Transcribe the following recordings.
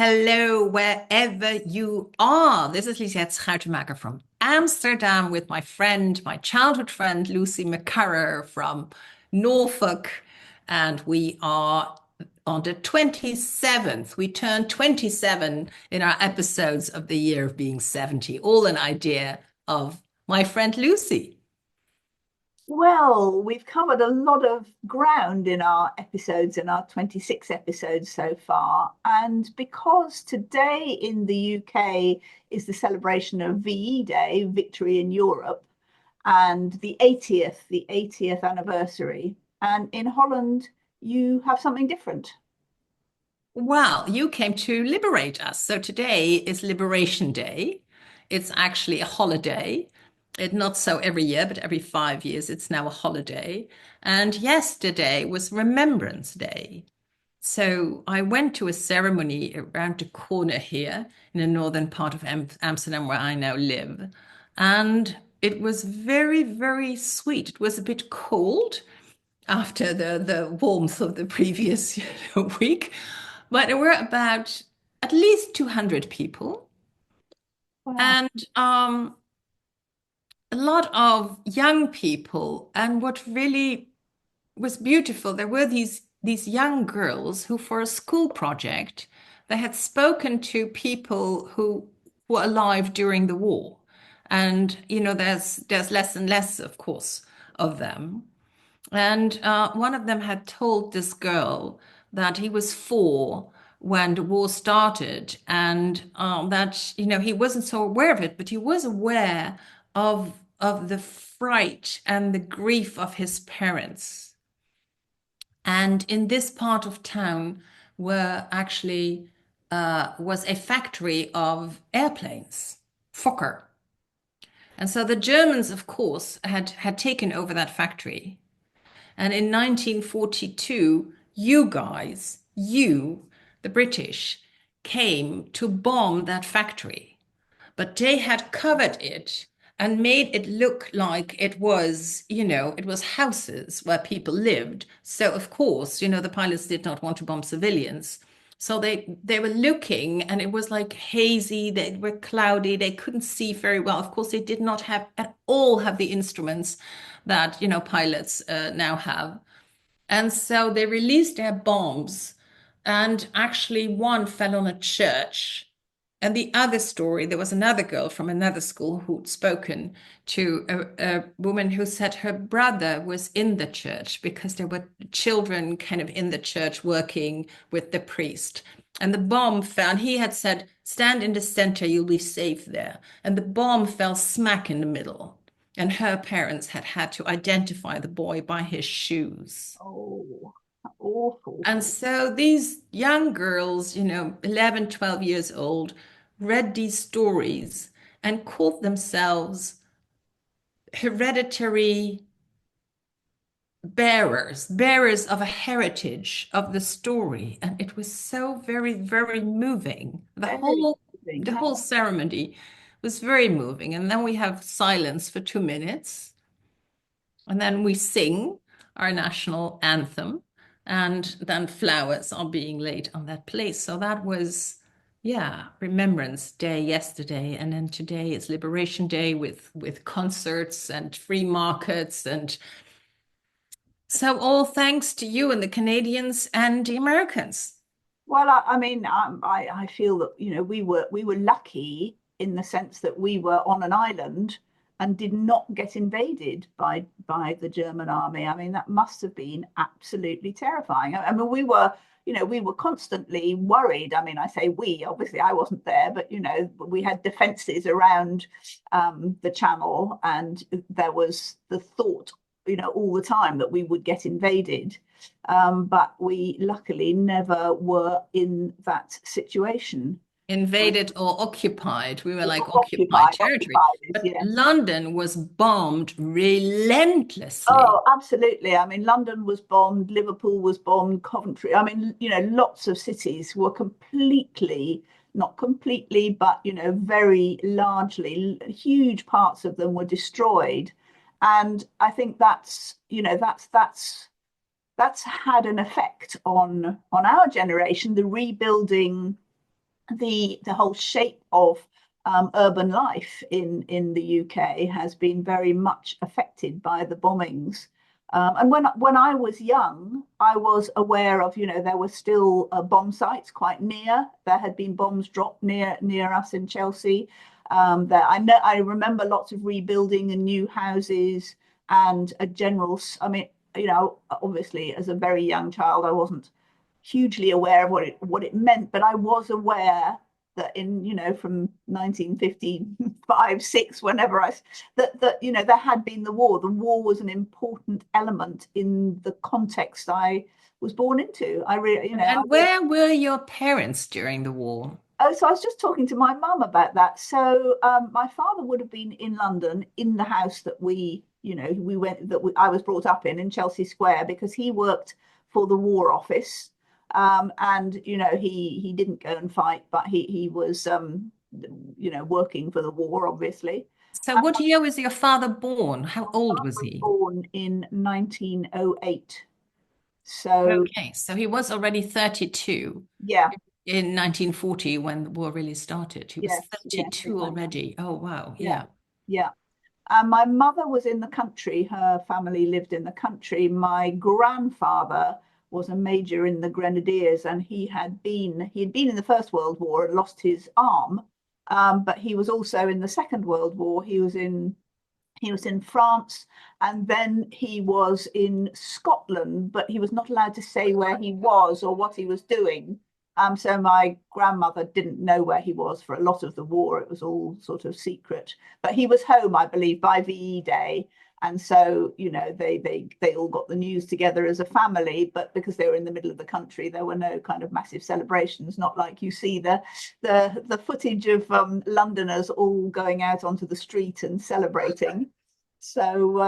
Hello, wherever you are. This is Lisette Schuitenmaker from Amsterdam with my friend, my childhood friend, Lucy McCurrer from Norfolk. And we are on the 27th. We turned 27 in our episodes of the year of being 70, all an idea of my friend Lucy. Well, we've covered a lot of ground in our episodes, in our 26 episodes so far. And because today in the UK is the celebration of VE Day, Victory in Europe, and the 80th anniversary. And in Holland, you have something different. Well, you came to liberate us. So today is Liberation Day. It's actually a holiday. It not so every year, but every 5 years, it's now a holiday. And yesterday was Remembrance Day. So I went to a ceremony around the corner here in the northern part of Amsterdam, where I now live. And it was very, very sweet. It was a bit cold after the warmth of the previous week. But there were about at least 200 people Wow. and a lot of young people. And what really was beautiful, there were these young girls who, for a school project, they had spoken to people who were alive during the war. And there's less and less, of course, of them. And one of them had told this girl that he was four when the war started, and that he wasn't so aware of it, but he was aware of the fright and the grief of his parents. And in this part of town were actually was a factory of airplanes, Fokker. And so the Germans, of course, had taken over that factory. And in 1942, the British, came to bomb that factory. But they had covered it and made it look like it was houses where people lived. So, of course, the pilots did not want to bomb civilians. So they were looking, and it was like hazy, they were cloudy, they couldn't see very well. Of course, they did not have at all have the instruments that, pilots now have. And so they released their bombs, and actually one fell on a church. And the other story, there was another girl from another school who'd spoken to a woman who said her brother was in the church because there were children kind of in the church working with the priest. And the bomb fell, and he had said, "Stand in the center, you'll be safe there." And the bomb fell smack in the middle. And her parents had had to identify the boy by his shoes. Oh, awful. And so these young girls, 11, 12 years old, read these stories and called themselves hereditary bearers of a heritage of the story. And it was so very, very moving. The Very whole moving. the whole ceremony was very moving. And then we have silence for 2 minutes. And then we sing our national anthem, and then flowers are being laid on that place. So that was, yeah, Remembrance Day yesterday. And then today is Liberation Day with concerts and free markets. And so all thanks to you and the Canadians and the Americans. Well, I mean, I feel that we were lucky in the sense that we were on an island and did not get invaded by the German army. I mean, that must have been absolutely terrifying. I mean, we were constantly worried. I mean, I say we, obviously I wasn't there, but we had defenses around the channel, and there was the thought, all the time that we would get invaded. But we luckily never were in that situation. Invaded or occupied. We were like occupied Occupied, territory. occupied is, But yeah. London was bombed relentlessly. Oh, absolutely. I mean, London was bombed, Liverpool was bombed, Coventry. I mean, lots of cities were completely, not completely, but, very largely, huge parts of them were destroyed. And I think that's had an effect on our generation, the rebuilding, the whole shape of urban life in the UK has been very much affected by the bombings. And when I was young, I was aware of, there were still bomb sites quite near. There had been bombs dropped near us in Chelsea. That I remember lots of rebuilding and new houses and a general. I mean, obviously as a very young child, I wasn't hugely aware of what it meant, but I was aware that from 1955, 6, whenever that there had been the war. The war was an important element in the context I was born into. I really, And where were your parents during the war? Oh, so I was just talking to my mum about that. So my father would have been in London in the house that I was brought up in Chelsea Square, because he worked for the War Office. And he didn't go and fight, but he was working for the war, obviously. So what year was your father born? How I old was was he? born in 1908. So Okay, so he was already 32 yeah, in 1940 when the war really started. He was yes, 32 exactly. already. Oh, wow. Yeah, Yeah. yeah. And my mother was in the country. Her family lived in the country. My grandfather was a major in the Grenadiers, and he had been in the First World War and lost his arm. But he was also in the Second World War. He was in France, and then he was in Scotland, but he was not allowed to say where he was or what he was doing. So my grandmother didn't know where he was for a lot of the war. It was all sort of secret. But he was home, I believe, by VE Day. And so, they all got the news together as a family, but because they were in the middle of the country, there were no kind of massive celebrations, not like you see the footage of Londoners all going out onto the street and celebrating. So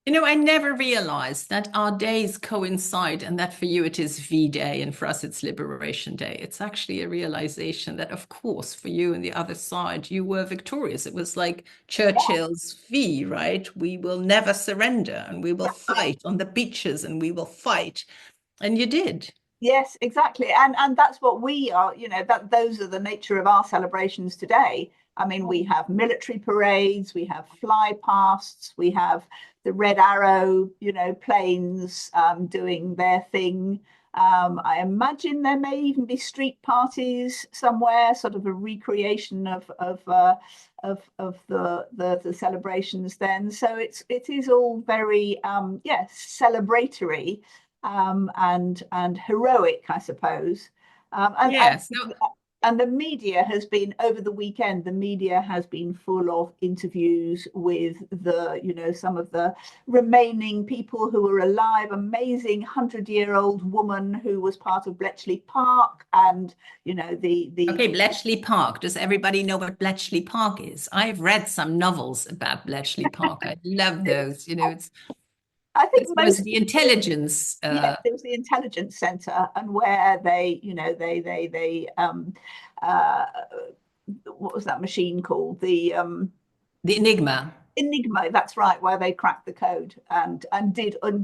I never realized that our days coincide and that for you it is V-Day and for us it's Liberation Day. It's actually a realization that, of course, for you and the other side, you were victorious. It was like yeah, Churchill's V, right? We will never surrender and we will exactly. fight on the beaches and we will fight. And you did. Yes, exactly. And that's what we are, that those are the nature of our celebrations today. I mean, we have military parades, we have fly pasts, we have the Red Arrow, planes doing their thing. I imagine there may even be street parties somewhere, sort of a recreation of the celebrations then. So it is all very yes, celebratory, and heroic, I suppose. Um, and, and Yes. No, and the media has been, over the weekend, the media has been full of interviews with some of the remaining people who were alive. Amazing 100-year-old woman who was part of Bletchley Park, and the okay, Bletchley Park. Does everybody know what Bletchley Park is? I've read some novels about Bletchley Park. I love those. I think It was most the people. intelligence. Yes, it was the intelligence center, and where they uh what was that machine called? The Enigma. Enigma, that's right, where they cracked the code and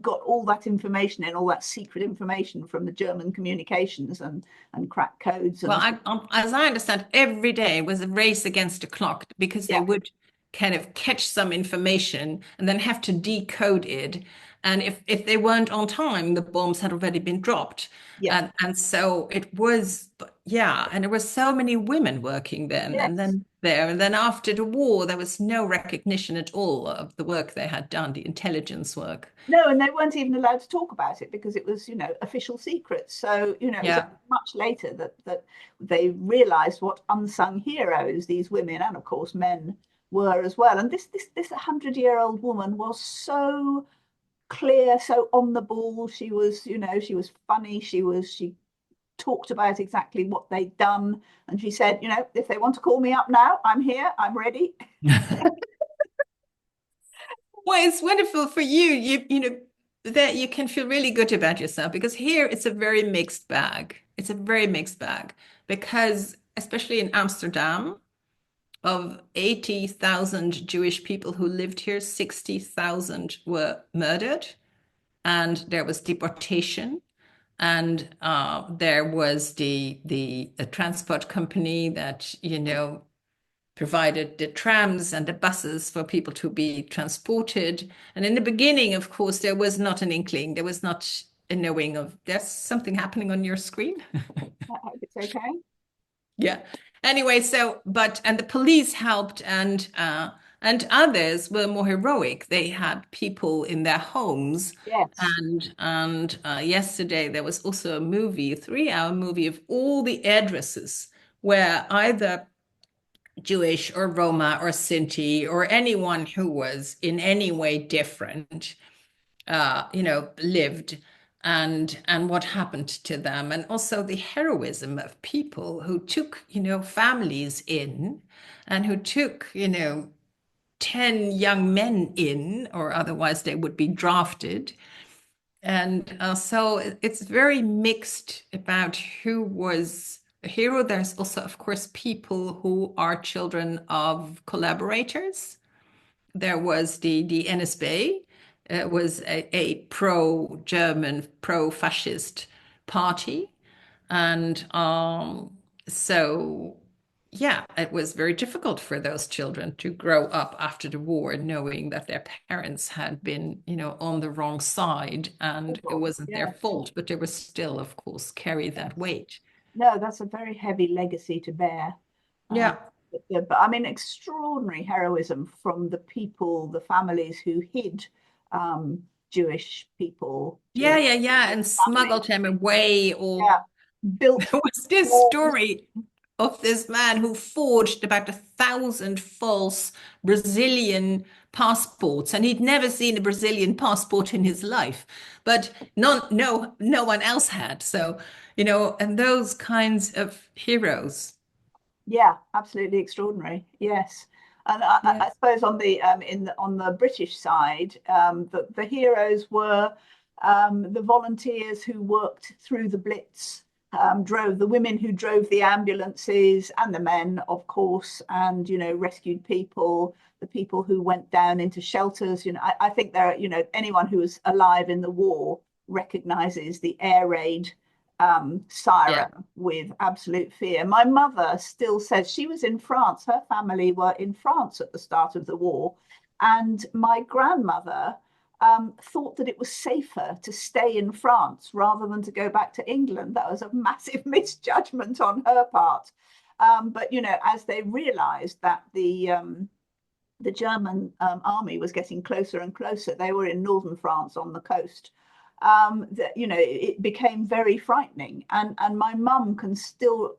got all that information in, all that secret information from the German communications, and cracked codes Well, and as I understand, every day was a race against the clock because they yeah, would kind of catch some information and then have to decode it. And if they weren't on time, the bombs had already been dropped. yeah, And so it was, yeah, and there were so many women working then and yes. then there. And then after the war, there was no recognition at all of the work they had done, the intelligence work. No, and they weren't even allowed to talk about it because it was, official secrets. So, it was Yeah. much later that they realized what unsung heroes these women, and of course men, were as well. And this 100-year-old woman was so clear, so on the ball. She was funny. She talked about exactly what they'd done, and she said, if they want to call me up now, I'm here, I'm ready. Well, it's wonderful for you. That you can feel really good about yourself because here it's a very mixed bag. It's a very mixed bag because especially in Amsterdam, of 80,000 Jewish people who lived here, 60,000 were murdered and there was deportation. And there was the transport company that, provided the trams and the buses for people to be transported. And in the beginning, of course, there was not an inkling, there was not a knowing of there's something happening on your screen. I hope it's okay. Yeah. Anyway, and the police helped, and others were more heroic. They had people in their homes, Yes. and yesterday there was also a movie, a 3-hour movie of all the addresses where either Jewish or Roma or Sinti or anyone who was in any way different, lived, and what happened to them, and also the heroism of people who took, families in, and who took, 10 young men in, or otherwise they would be drafted. And so it's very mixed about who was a hero. There's also, of course, people who are children of collaborators. There was the NSB. It was a pro-German, pro-fascist party. And so, yeah, it was very difficult for those children to grow up after the war, knowing that their parents had been, on the wrong side, and it wasn't their Yeah. fault, but they were still, of course, carry Yes. that weight. No, that's a very heavy legacy to bear. Um, Yeah. but I mean, extraordinary heroism from the people, the families who hid Jewish people, Yeah, Jewish yeah, yeah, and families. smuggled him away, or Yeah, built there was this walls. story of this man who forged about 1,000 false Brazilian passports, and he'd never seen a Brazilian passport in his life, but no one else had. So, and those kinds of heroes. Yeah, absolutely extraordinary. Yes. And I Yes. suppose on the on the British side, the heroes were the volunteers who worked through the Blitz, drove the women who drove the ambulances, and the men, of course, and rescued people, the people who went down into shelters. I think there are, anyone who was alive in the war recognizes the air raid Yeah. siren with absolute fear. My mother still says she was in France. Her family were in France at the start of the war. And my grandmother thought that it was safer to stay in France rather than to go back to England. That was a massive misjudgment on her part. But, as they realized that the German army was getting closer and closer, they were in northern France on the coast. That it became very frightening, and my mum can still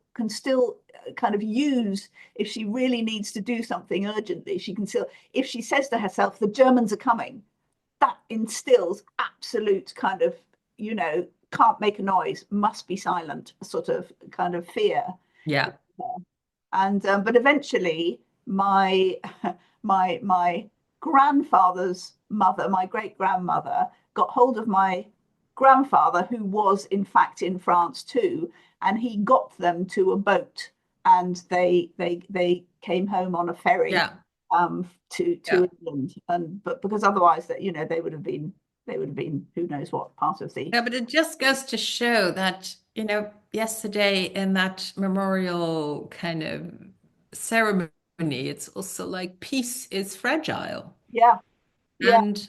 kind of use, if she really needs to do something urgently, she can still, if she says to herself the Germans are coming, that instills absolute kind of can't make a noise, must be silent sort of kind of fear. Yeah. And but eventually my my grandfather's mother, my great grandmother, got hold of my grandfather, who was in fact in France too, and he got them to a boat, and they came home on a ferry Yeah. to Yeah. England, and but because otherwise that they would have been who knows what part of the. Yeah, but it just goes to show that, yesterday in that memorial kind of ceremony, it's also like peace is fragile. Yeah, yeah, And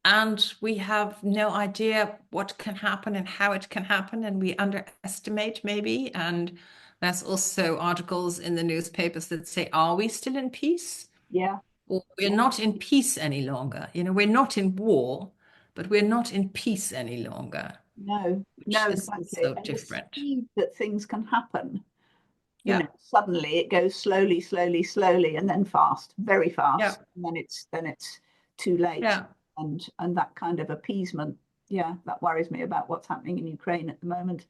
and we have no idea what can happen and how it can happen, and we underestimate maybe. And there's also articles in the newspapers that say, are we still in peace? yeah, Or we're yeah. not in peace any longer. We're not in war, but we're not in peace any longer, No, which no, is exactly. also And the different. speed that things can happen, Yeah, suddenly it goes slowly, slowly, slowly, and then fast, very yeah, fast, and then it's too late. yeah, And that kind of appeasement, yeah, that worries me about what's happening in Ukraine at the moment.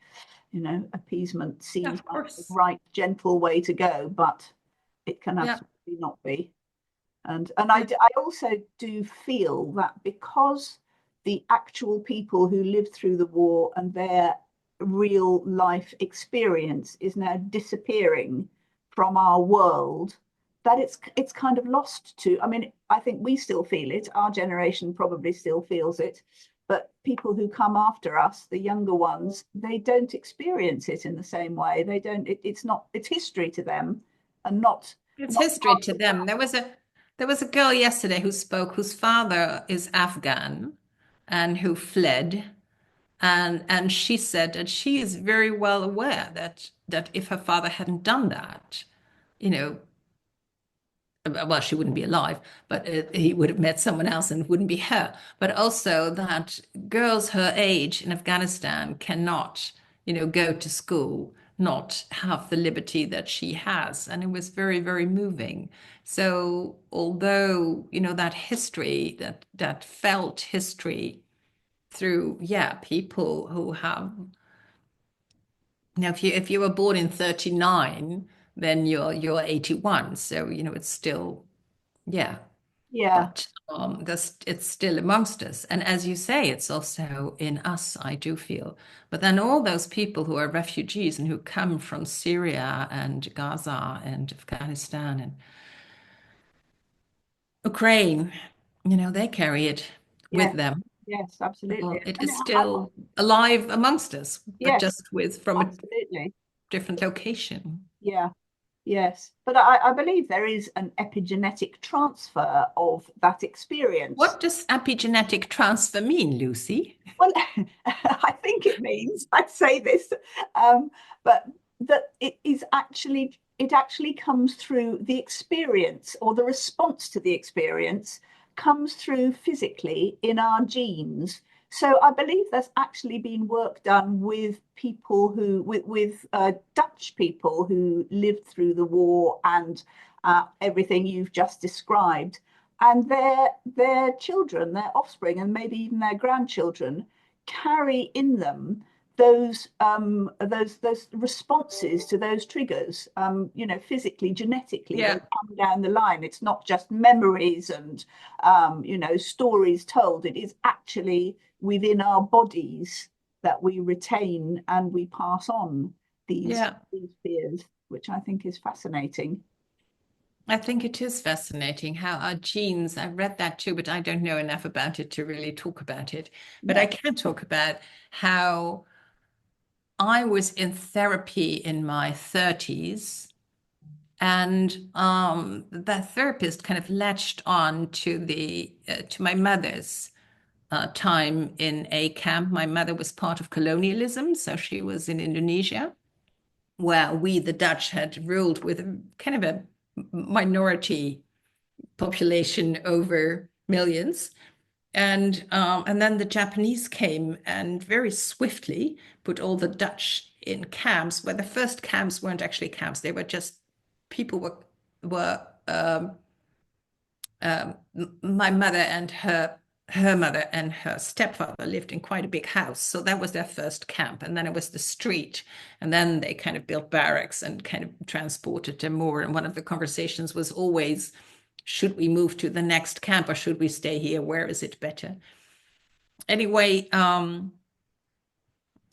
Appeasement yeah, seems of like the course. right, gentle way to go, but it can Yeah, absolutely not be. And yeah, I also do feel that because the actual people who lived through the war and their real life experience is now disappearing from our world, that it's kind of lost to. I mean, I think we still feel it. Our generation probably still feels it. but people who come after us, the younger ones, they don't experience it in the same way. They don't, it's not, it's history to them and It's not history part to of them. There was a girl yesterday who spoke whose father is Afghan and who fled. And she said that she is very well aware that if her father hadn't done that, you know, well, she wouldn't be alive, but he would have met someone else and it wouldn't be her. But also that girls her age in Afghanistan cannot, go to school, not have the liberty that she has. And it was very, very moving. So although, that history, that felt history through, yeah, people who have, if you were born in 39, then you're 81. So, it's still, yeah, yeah, but it's still amongst us. And as you say, it's also in us, I do feel. But then all those people who are refugees and who come from Syria and Gaza and Afghanistan and Ukraine, they carry it yeah, with them. yes, absolutely. So it And is still alive amongst us, but yes, just from a absolutely. different location. Yeah. Yes, but I believe there is an epigenetic transfer of that experience. What does epigenetic transfer mean, Lucy? Well, I think it means, I'd say this, um, but that it actually comes through the experience, or the response to the experience comes through physically in our genes. So I believe there's actually been work done with people with Dutch people who lived through the war and everything you've just described, and their children, their offspring, and maybe even their grandchildren carry in them those responses to those triggers, physically, genetically. They Yeah. come down the line. It's not just memories and stories told. It is actually within our bodies that we retain and we pass on these Yeah. these fears, which I think is fascinating. I think it is fascinating how our genes, I read that too, but I don't know enough about it to really talk about it. But I Yeah, can talk about how I was in therapy in my 30s, and that therapist kind of latched on to my mother's time in a camp. My mother was part of colonialism, so she was in Indonesia, where we, the Dutch, had ruled with kind of a minority population over millions. And then the Japanese came and very swiftly put all the Dutch in camps, where the first camps weren't actually camps. They were just people were my mother and her mother and her stepfather lived in quite a big house. So that was their first camp. And then it was the street. And then they kind of built barracks and kind of transported them more. And one of the conversations was always, should we move to the next camp or should we stay here? Where is it better? Anyway,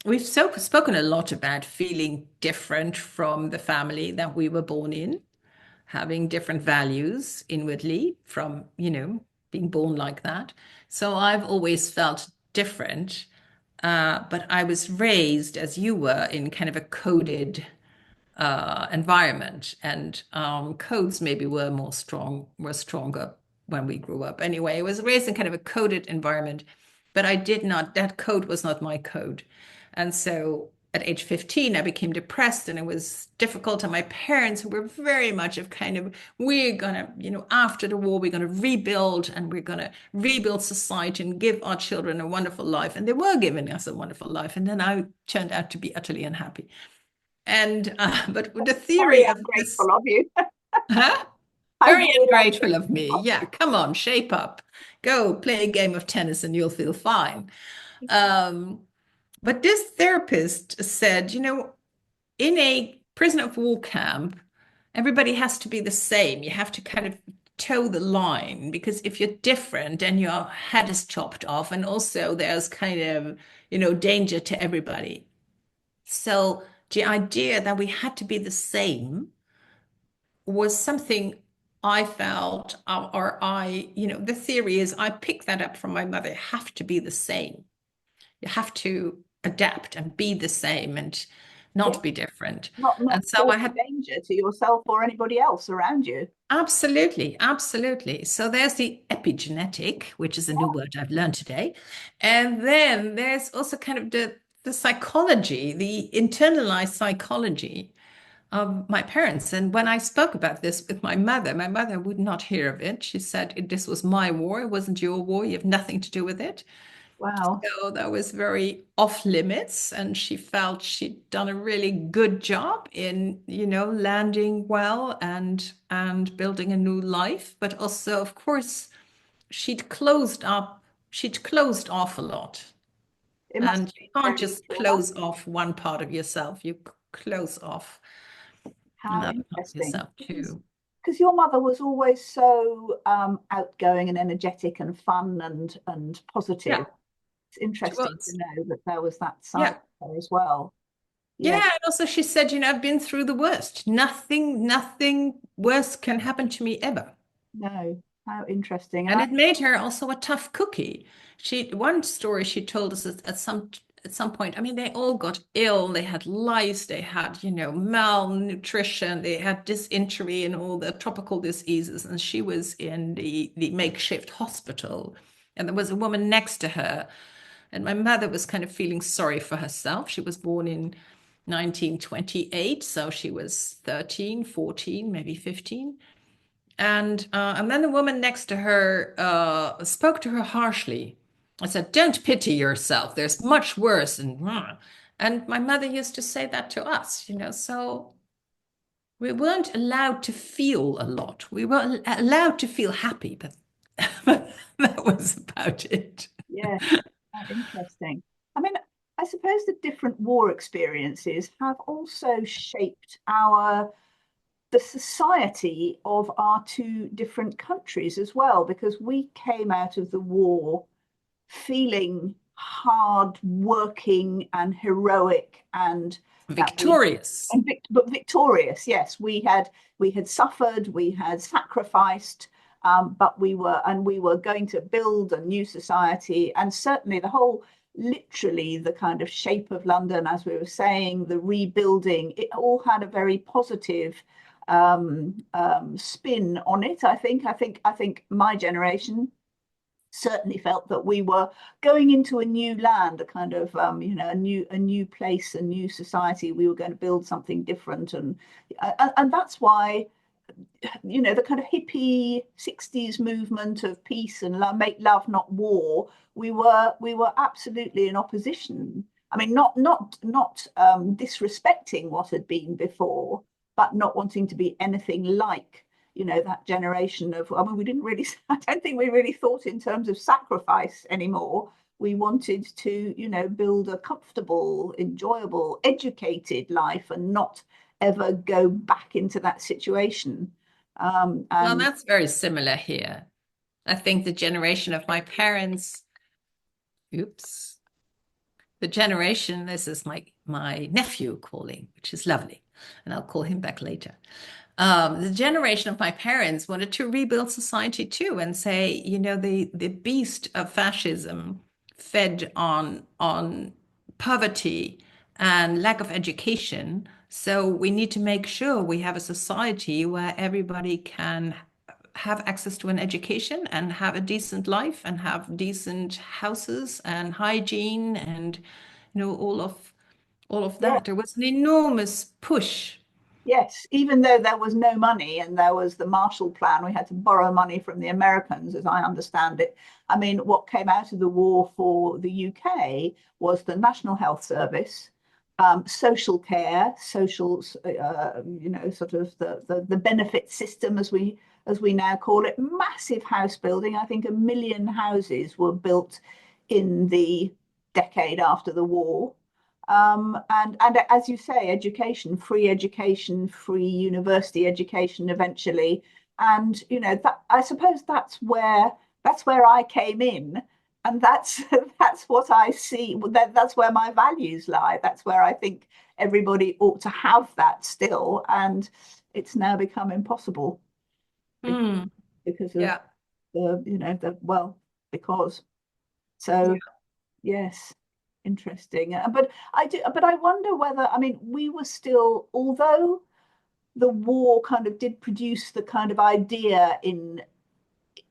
we've spoken a lot about feeling different from the family that we were born in, having different values inwardly from, being born like that. So I've always felt different, but I was raised, as you were, in kind of a coded environment, and codes maybe were stronger when we grew up. Anyway, I was raised in kind of a coded environment, but that code was not my code. And so at age 15, I became depressed and it was difficult. And my parents were very much of kind of, we're gonna, after the war, we're gonna rebuild and we're gonna rebuild society and give our children a wonderful life. And they were giving us a wonderful life. And then I turned out to be utterly unhappy. And but the very theory of this, ungrateful of you. huh? How Very very ungrateful of ungrateful me. of Yeah, come on, shape up. Go play a game of tennis and you'll feel fine. Um, but this therapist said, in a prisoner of war camp, everybody has to be the same. You have to kind of toe the line because if you're different, then your head is chopped off. And also there's kind of, danger to everybody. So the idea that we had to be the same was something I felt, or I, the theory is I picked that up from my mother, have to be the same. You have to adapt and be the same and Yeah, not be different. not And so cause I a had danger to yourself or anybody else around you. absolutely, absolutely. So there's the epigenetic, which is a new word I've learned today. And then there's also kind of the psychology, the internalized psychology of my parents. And when I spoke about this with my mother would not hear of it. She said, this was my war. It wasn't your war. You have nothing to do with it. Wow. So that was very off limits. And she felt she'd done a really good job in, landing well and building a new life. But also, of course, she'd closed off a lot. It must And have you been can't very just close traumatic. off one part of yourself. You close off How another part of interesting. yourself too. Because your mother was always so outgoing and energetic and fun and Yeah, positive. It's she interesting to was. know that there was that side Yeah. of her as well. Yeah. Yeah, And also she said, I've been through the worst. Nothing worse can happen to me ever. no, how interesting. And And I, it made her also a tough cookie. One story she told us at some point, I mean, they all got ill. They had lice, they had, malnutrition, they had dysentery and all the tropical diseases. And she was in the makeshift hospital. And there was a woman next to her. And my mother was kind of feeling sorry for herself. She was born in 1928, so she was 13, 14, maybe 15. And then the woman next to her spoke to her harshly. I said, "Don't pity yourself. There's much worse." And my mother used to say that to us, So we weren't allowed to feel a lot. We were allowed to feel happy, but that was about it. yeah, how interesting. I mean, I suppose the different war experiences have also shaped the society of our two different countries as well, because we came out of the war feeling hard working and heroic and that we Victorious. but victorious. Yes, we had suffered, we had sacrificed, but we were going to build a new society. And certainly the whole, literally the kind of shape of London, as we were saying, the rebuilding, it all had a very positive spin on it. I think my generation certainly felt that we were going into a new land, a kind of a new place, a new society. We were going to build something different, and that's why the kind of hippie 60s movement of peace and love, make love not war. We were absolutely in opposition. I mean, not disrespecting what had been before, but not wanting to be anything like that generation of. I mean, we didn't really. I don't think we really thought in terms of sacrifice anymore. We wanted to build a comfortable, enjoyable, educated life and not ever go back into that situation. Well, And that's very similar here. I think the generation of my parents, oops, the generation, this is my nephew calling, which is lovely, and I'll call him back later. The generation of my parents wanted to rebuild society too and say, the beast of fascism fed on poverty and lack of education. So we need to make sure we have a society where everybody can have access to an education and have a decent life and have decent houses and hygiene and all of yeah, that. There was an enormous push. yes, even though there was no money and there was the Marshall Plan, we had to borrow money from the Americans, as I understand it. I mean, what came out of the war for the UK was the National Health Service, social care, sort of the benefit system, as we now call it, massive house building. I think 1 million houses were built in the decade after the war. And as you say, education, free university education eventually. And that, I suppose that's where I came in, and that's that's what I see. That's where my values lie. That's where I think everybody ought to have that still, and it's now become impossible. Mm, because of yeah. the, because. So yes, interesting. But I wonder whether, I mean, we were still, although the war kind of did produce the kind of idea in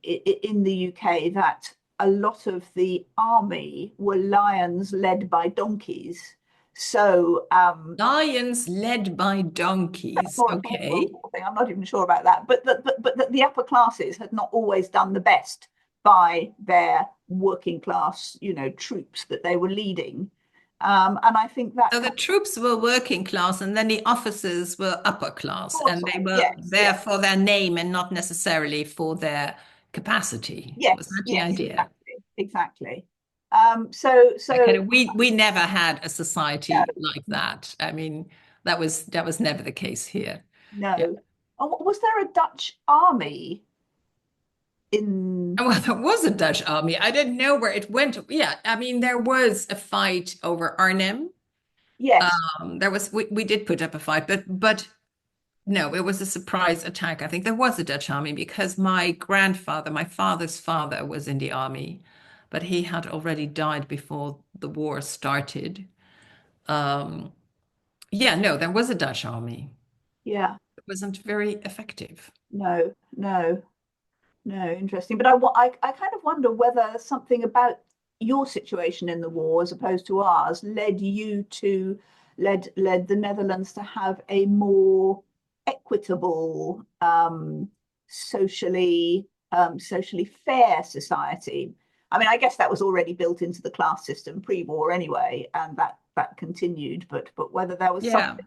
the UK that a lot of the army were lions led by donkeys. So Lions led by donkeys. more a First World Okay. War thing. I'm not even sure about that. But the upper classes had not always done the best by their working class, troops that they were leading. And I think that So the kind troops were working class and then the officers were upper class of and they were yes, there yes, for their name and not necessarily for their capacity. Was yes, that the yes, idea? exactly, exactly. So Kind of we never had a yeah, society like that. I mean, that was never the case here. Yeah. no. Oh, was there a Dutch army in? Well, there was a Dutch army. I didn't know where it went. Yeah, I mean, there was a fight over Arnhem. Yes, There was we did put up a fight, but no, it was a surprise attack. I think there was a Dutch army because my grandfather, my father's father, was in the army, but he had already died before the war started. Um, yeah, no, there was a Dutch army. yeah, It wasn't very effective. no, no. No, interesting. But I kind of wonder whether something about your situation in the war, as opposed to ours, led the Netherlands to have a more equitable, socially fair society. I mean, I guess that was already built into the class system pre-war anyway, and that continued. But whether there was Yeah, something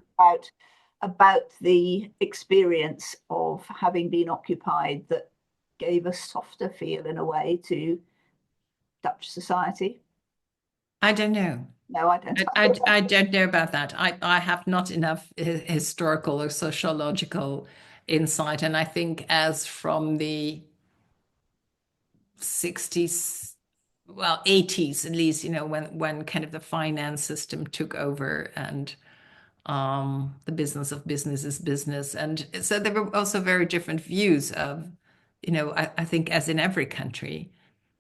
about the experience of having been occupied that gave a softer feel in a way to Dutch society. I don't know. No, I don't. I don't know about that. I have not enough historical or sociological insight, and I think as from the 60s, well, 80s at least, when kind of the finance system took over and the business of business is business. And so there were also very different views of, I think as in every country,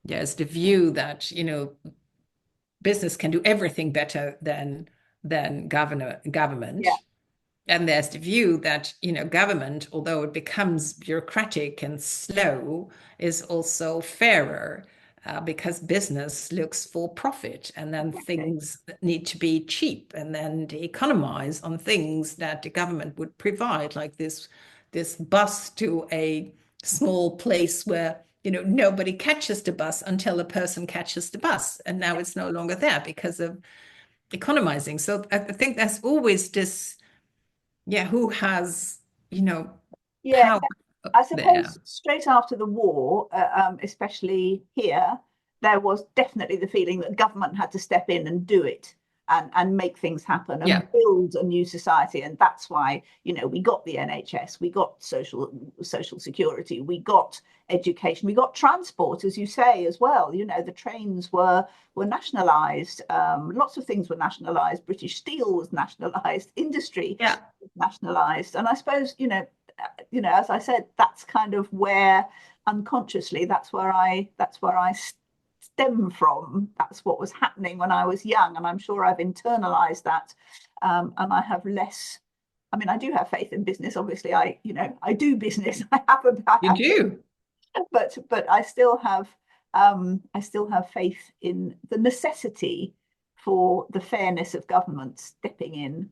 there's the view that, business can do everything better than Yeah, government. And there's the view that, government, although it becomes bureaucratic and slow, is also fairer because business looks for profit and then exactly. things need to be cheap and then they economize on things that the government would provide, like this bus to a small place where nobody catches the bus until a person catches the bus. And now it's no longer there because of economizing. So I think there's always this yeah, who has, you know, Yeah, power I there. suppose straight after the war, especially here, there was definitely the feeling that government had to step in and do it and make things happen Yeah. and build a new society. And that's why, we got the NHS, we got social security, we got education, we got transport, as you say, as well. The trains were nationalized. Lots of things were nationalized. British Steel was nationalized. Industry Yeah. was nationalized. And I suppose, as I said, that's kind of where unconsciously that's where I stem from. That's what was happening when I was young, and I'm sure I've internalized that. And I have less. I mean, I do have faith in business. Obviously, I do business. I You have, do. but I still have faith in the necessity for the fairness of government stepping in.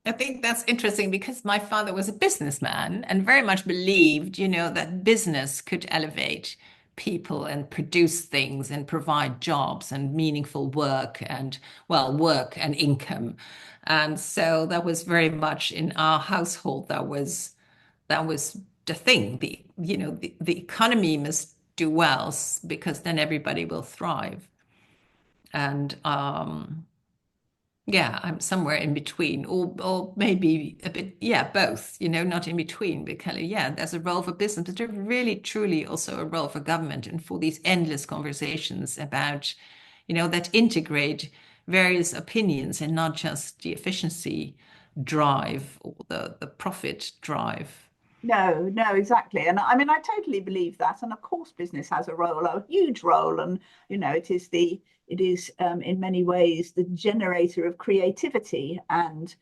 I think that's interesting because my father was a businessman and very much believed, that business could elevate people and produce things and provide jobs and meaningful work and, well, work and income. And so that was very much in our household. That was the thing. The economy must do well because then everybody will thrive. And yeah, I'm somewhere in between, or maybe a bit, yeah, both, not in between, because yeah, there's a role for business, but there's really truly also a role for government and for these endless conversations about, that integrate various opinions and not just the efficiency drive or the profit drive. No, no, exactly. And I mean, I totally believe that. And of course, business has a role, a huge role. And, it is in many ways the generator of creativity and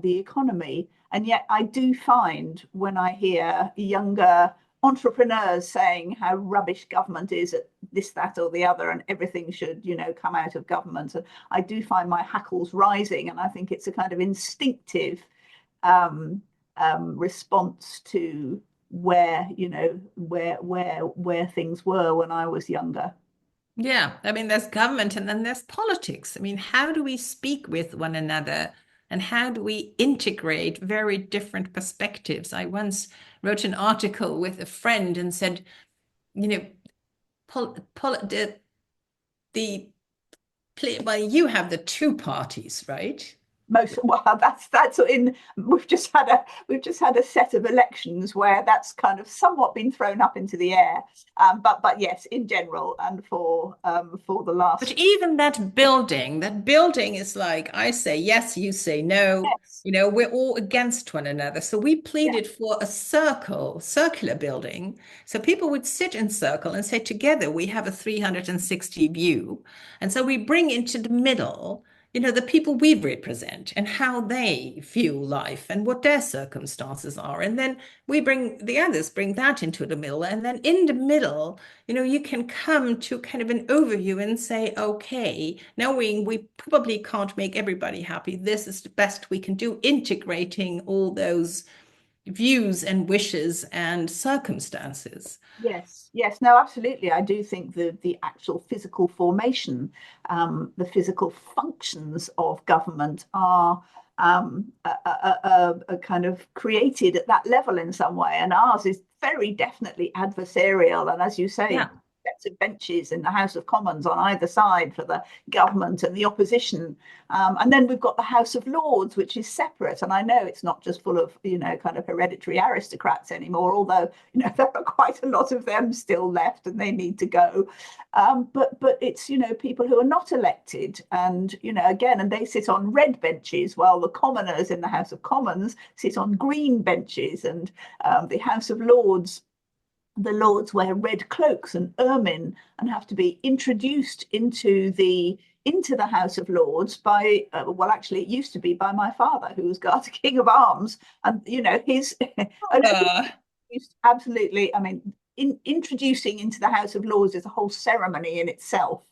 the economy. And yet I do find when I hear younger entrepreneurs saying how rubbish government is at this, that, or the other, and everything should, come out of government. And I do find my hackles rising. And I think it's a kind of instinctive um, response to where things were when I was younger. Yeah, I mean, there's government and then there's politics. I mean, how do we speak with one another and how do we integrate very different perspectives? I once wrote an article with a friend and said, you know, the well, you have the two parties, right? Most well, that's in we've just had a set of elections where that's kind of somewhat been thrown up into the air. But yes, in general, and for the But last. even that building is like, I say yes, you say no. Yes, You know, we're all against one another. So we yeah, pleaded for a circular building. So people would sit in circle and say, together we have a 360 view. And so we bring into the middle, the people we represent and how they view life and what their circumstances are. And then the others bring that into the middle. And then in the middle, you can come to kind of an overview and say, okay, knowing we probably can't make everybody happy, this is the best we can do, integrating all those views and wishes and circumstances. yes, yes, no, absolutely. I do think the actual physical formation, the physical functions of government are a kind of created at that level in some way, and ours is very definitely adversarial. And as you say, Yeah. sets of benches in the House of Commons on either side for the government and the opposition. And then we've got the House of Lords, which is separate. And I know it's not just full of, kind of hereditary aristocrats anymore, although, there are quite a lot of them still left and they need to go. But it's, people who are not elected. And, again, and they sit on red benches while the commoners in the House of Commons sit on green benches. And the House of Lords, the lords wear red cloaks and ermine and have to be introduced into the House of Lords by well, actually, it used to be by my father, who was Garter King of Arms, and his Uh, absolutely. I mean, introducing into the House of Lords is a whole ceremony in itself,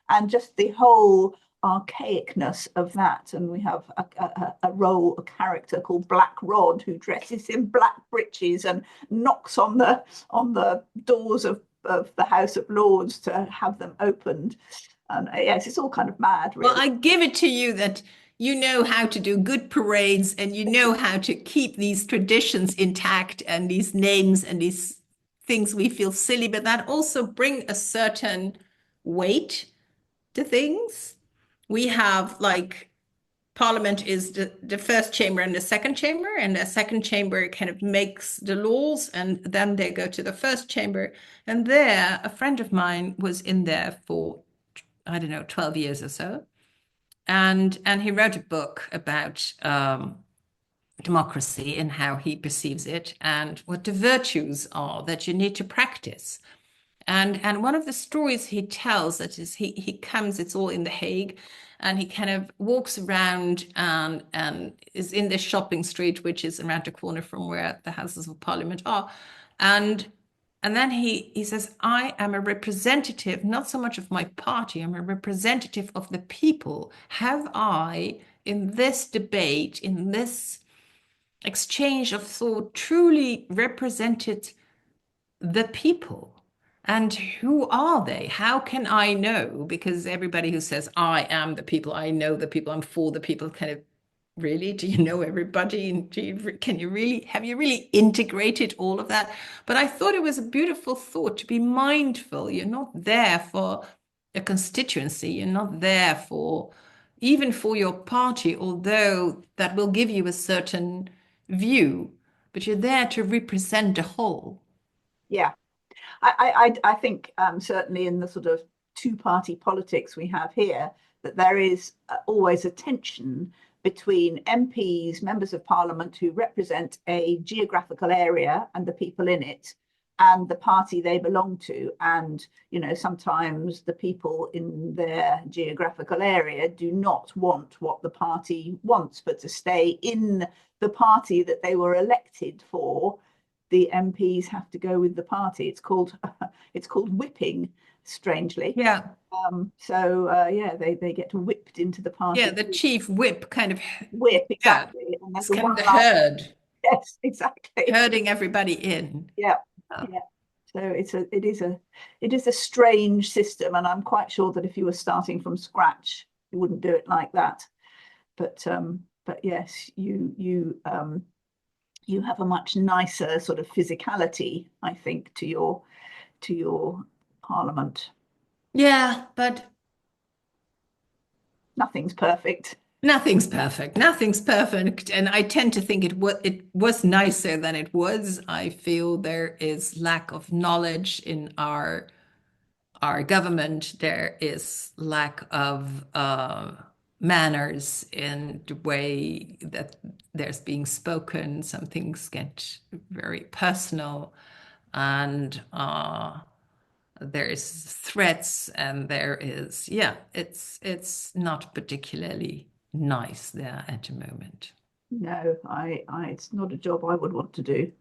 and just the whole archaicness of that. And we have a character called Black Rod, who dresses in black breeches and knocks on the doors of the House of Lords to have them opened. And yes, it's all kind of mad, well, really. I give it to you that you know how to do good parades and you know how to keep these traditions intact and these names and these things we feel silly, but that also bring a certain weight to things. We have like Parliament is the first chamber and the second chamber, and the second chamber kind of makes the laws, and then they go to the first chamber. And there, a friend of mine was in there for, I don't know, 12 years or so. And he wrote a book about democracy and how he perceives it and what the virtues are that you need to practice. And one of the stories he tells that is he comes, it's all in The Hague, and he kind of walks around and is in this shopping street, which is around the corner from where the Houses of Parliament are. And and then he says, I am a representative, not so much of my party, I'm a representative of the people. Have I, in this debate, in this exchange of thought, truly represented the people? And who are they? How can I know? Because everybody who says, I am the people, I know the people, I'm for the people, kind of, really? Do you know everybody? And have you really integrated all of that? But I thought it was a beautiful thought to be mindful. You're not there for a constituency, you're not there even for your party, although that will give you a certain view, but you're there to represent the whole. Yeah, I think certainly in the sort of 2 party politics we have here, that there is always a tension, between MPs, members of parliament who represent a geographical area and the people in it, and the party they belong to. And, you know, sometimes the people in their geographical area do not want what the party wants, but to stay in the party that they were elected for, the MPs have to go with the party. It's called whipping, strangely. Yeah. Yeah, they get whipped into the Yeah, party. the chief whip kind of, Whip, yeah, exactly. And there's it's a kind of one the line. herd, Yes, exactly. herding everybody in. Yeah, Uh, yeah. So it is a strange system, and I'm quite sure that if you were starting from scratch, you wouldn't do it like that. But yes, you have a much nicer sort of physicality, I think, to your parliament. yeah, but Nothing's perfect. nothing's perfect. Nothing's perfect. And I tend to think it was nicer than it was. I feel there is lack of knowledge in our government. There is lack of manners in the way that there's being spoken. Some things get very personal, and there is threats, and there is, yeah, it's not particularly nice there at the moment. No, it's not a job I would want to do.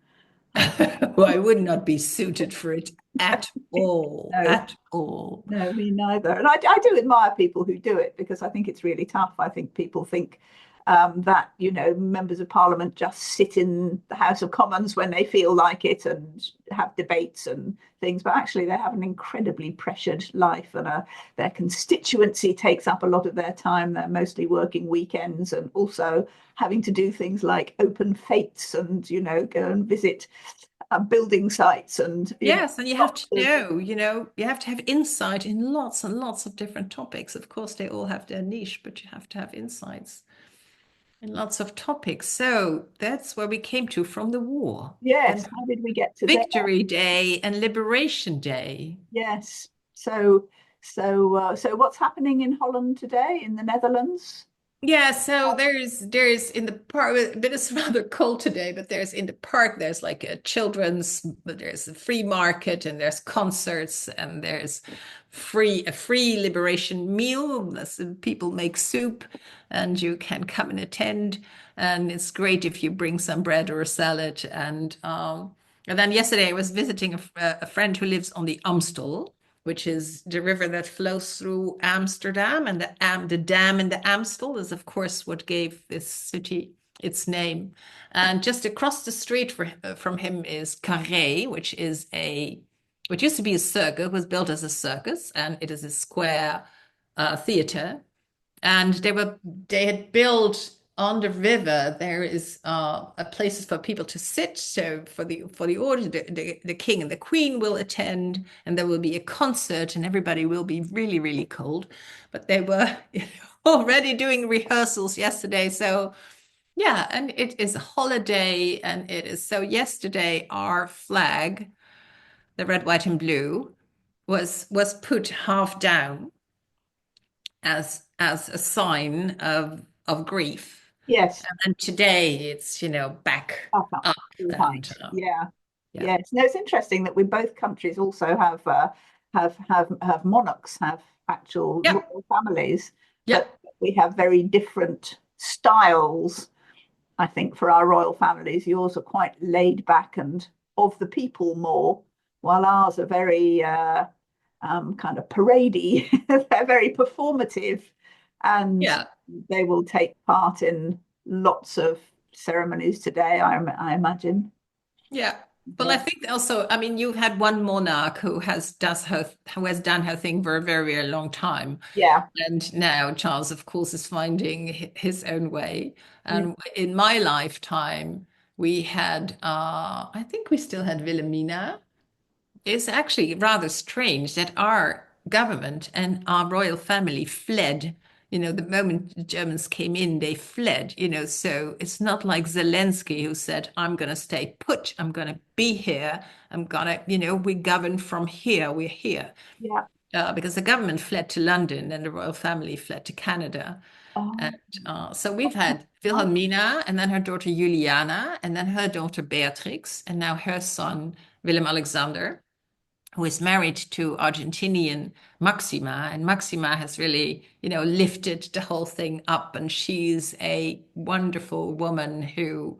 I Well, I would not be suited for it at all, no, at all. no, me neither. And I do admire people who do it because I think it's really tough. I think people think that, members of parliament just sit in the House of Commons when they feel like it and have debates and things. But actually, they have an incredibly pressured life, and their constituency takes up a lot of their time. They're mostly working weekends and also having to do things like open fates and, go and visit building sites and, Yes, and you have lots to of. know, you have to have insight in lots and lots of different topics. Of course, they all have their niche, but you have to have insights in lots of topics. So that's where we came to from the war Yes, and how did we get to there? Victory Day and Liberation Day. Yes. So what's happening in Holland today, in the Netherlands? Yeah, so there's in the park, but it's rather cold today, but there's in the park, there's like there's a free market, and there's concerts, and there's a free liberation meal. People make soup, and you can come and attend. And it's great if you bring some bread or a salad. And then yesterday I was visiting a friend who lives on the Amstel, which is the river that flows through Amsterdam. And the dam in the Amstel is, of course, what gave this city its name. And just across the street from him is Carré, which used to be a circus, was built as a circus, and it is a square theater. And they had built on the river. There is a places for people to sit. So for the order, the king and the queen will attend, and there will be a concert, and everybody will be really, really cold. But they were already doing rehearsals yesterday. So yeah, and it is a holiday, and it is so yesterday our flag, the red, white, and blue, was put half down as a sign of grief. Yes, And today it's, back up, up, up full and height. Yeah, yeah. yes. No, it's interesting that we both countries also have monarchs, have actual Yeah. royal families, Yeah. but we have very different styles. I think for our royal families, yours are quite laid back and of the people more, while ours are very kind of paradey. They're very performative, and Yeah. they will take part in lots of ceremonies today, I imagine. Yeah. Well, I Yeah, think also, I mean, you've had one monarch who has done her thing for a very, very long time. yeah, And now Charles, of course, is finding his own way. yeah, And in my lifetime, we had I think we still had Wilhelmina. It's actually rather strange that our government and our royal family fled. The moment the Germans came in, they fled, so it's not like Zelensky who said, I'm going to stay put, I'm going to be here, I'm going to, we govern from here, we're here. yeah, Because the government fled to London and the royal family fled to Canada. Oh, And so we've had Wilhelmina, and then her daughter Juliana, and then her daughter Beatrix, and now her son Willem Alexander, who is married to Argentinian Maxima, and Maxima has really, lifted the whole thing up, and she's a wonderful woman who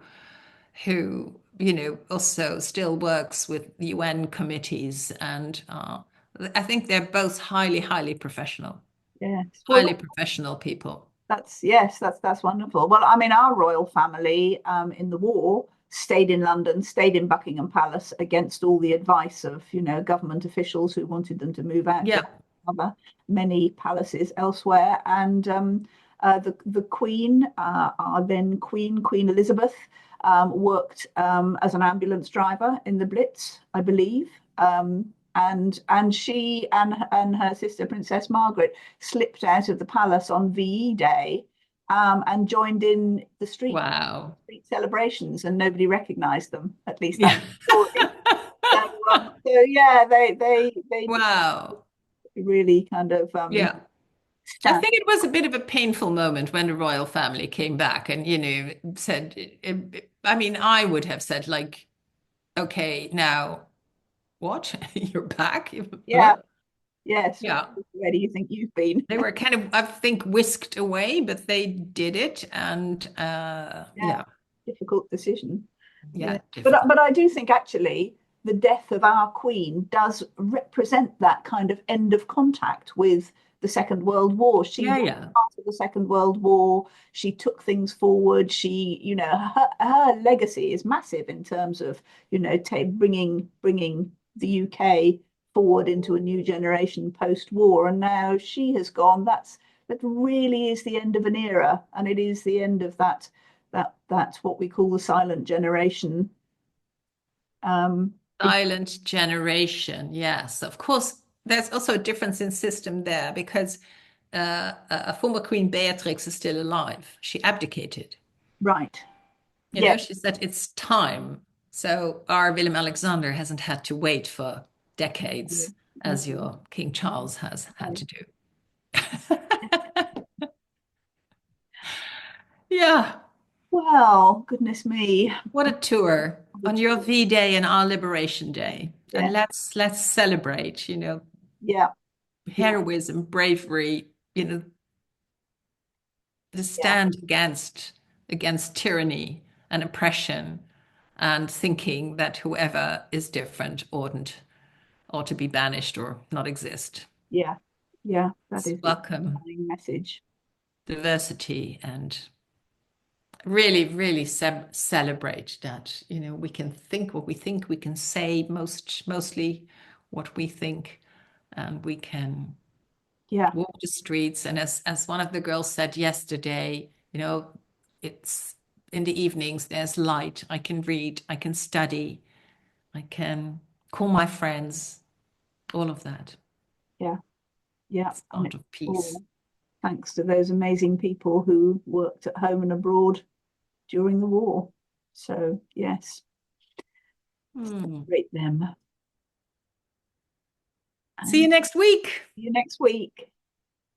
also still works with UN committees, and I think they're both highly, highly professional, yes. Well, highly professional people. that's yes, that's wonderful. Well, I mean, our royal family in the war stayed in London, stayed in Buckingham Palace against all the advice of, government officials who wanted them to move out to Yeah. other many palaces elsewhere. And the Queen, our then Queen Elizabeth, worked as an ambulance driver in the Blitz, I believe. And she and her sister Princess Margaret slipped out of the palace on VE Day, and joined in the Wow. street celebrations, and nobody recognised them. At least that's Yeah. the story. So yeah, they did Wow. really kind of Yeah. I stand. think it was a bit of a painful moment when the royal family came back and, said, I mean, I would have said, like, okay, now what? You're back? Yeah, What? yes. Yeah. Where do you think you've been? They were kind of, I think, whisked away, but they did it. And Yeah, difficult decision. yeah, Yeah, difficult. but I do think actually the death of our Queen does represent that kind of end of contact with the Second World War. She Yeah, was yeah. part of the Second World War. She took things forward. She, her legacy is massive in terms of, bringing the UK forward into a new generation post-war. And now she has gone. That really is the end of an era, and it is the end of that's what we call the silent generation. It, Silent generation. Yes, of course. There's also a difference in system there because a former Queen Beatrix is still alive. She abdicated. right. Yes. She said it's time. So our Willem Alexander hasn't had to wait for decades as your King Charles has had to do. Yeah, Well, goodness me. what a tour on your V Day and our Liberation Day. And Yeah, let's celebrate, yeah, yeah, heroism, bravery, to yeah, stand against tyranny and oppression and thinking that whoever is different ought to be banished or not exist. yeah, yeah. That Let's is the welcome underlying message. diversity and really, really celebrate that, we can think what we think, we can say mostly what we think, and we can Yeah, walk the streets. And as one of the girls said yesterday, it's in the evenings, there's light. I can read, I can study, I can call my friends, all of that. yeah, yeah. It's And part it's of peace. all thanks to those amazing people who worked at home and abroad during the war. So yes, Hmm. celebrate them. See you And next week. see you next week.